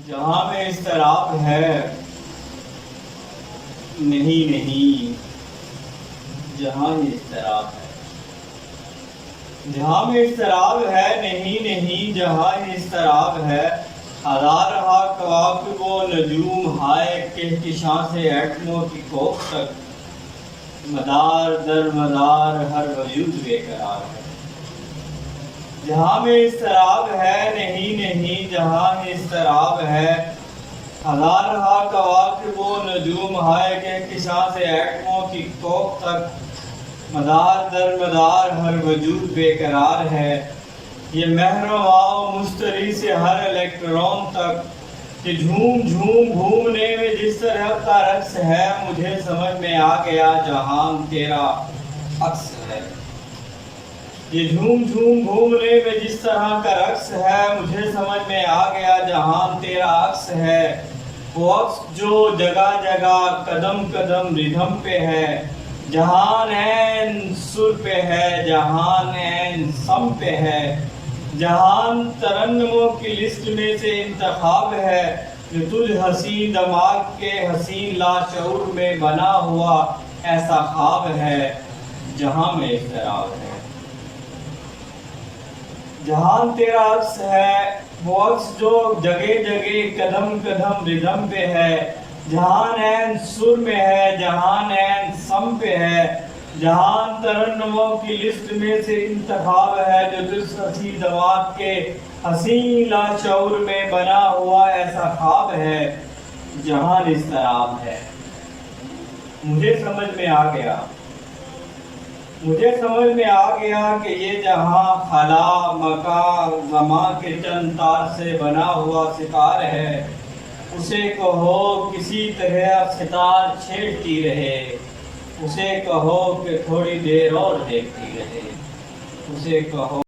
جہاں میں اضطراب ہے نہیں نہیں، جہاں میں اضطراب ہے، جہاں میں اضطراب ہے نہیں نہیں، جہاں اضطراب ہے۔ ہزار رہا کواکب و نجوم ہائے کہکشاں سے ایٹموں کی کوکھ تک، مدار در مدار ہر وجود بے قرار ہے۔ جہاں میں اضطراب ہے نہیں نہیں، جہاں اضطراب ہے۔ ہزار رہا کواکب و نجوم ہائے کہکشاں سے ایٹموں کی کوکھ تک، مدار در مدار ہر وجود بے قرار ہے۔ یہ مہرواں و مشتری سے ہر الیکٹرون تک، کہ جھوم جھوم گھومنے میں جس طرح کا رقص ہے، مجھے سمجھ میں آ گیا جہان تیرا عکس ہے۔ یہ جھوم جھوم گھومنے میں جس طرح کا رقص ہے، مجھے سمجھ میں آ گیا جہان تیرا عکس ہے۔ وہ عکس جو جگہ جگہ قدم قدم ردھم پہ ہے، جہان عین سر پہ ہے، جہان عین سم پہ ہے۔ جہان ترنموں کی لسٹ میں سے انتخاب ہے، جو تجھ حسین دماغ کے حسین لاشعور میں بنا ہوا ایسا خواب ہے، جہاں میں اضطراب ہے۔ جہان تیرا عکس ہے، وہ عکس جو جگہ جگہ قدم قدم ردھم پہ ہے، جہان عین سر میں ہے، جہان عین سم پہ ہے۔ جہان ترنموں کی لسٹ میں سے انتخاب ہے، جو جس حسین دماغ کے حسین لاشعور میں بنا ہوا ایسا خواب ہے، جہان اضطراب ہے۔ مجھے سمجھ میں آ گیا، مجھے سمجھ میں آ گیا کہ یہ جہاں خلا مکان زمان کے چند تار سے بنا ہوا ستار ہے۔ اسے کہو کسی طرح ستار چھیڑتی رہے، اسے کہو کہ تھوڑی دیر اور دیکھتی رہے، اسے کہو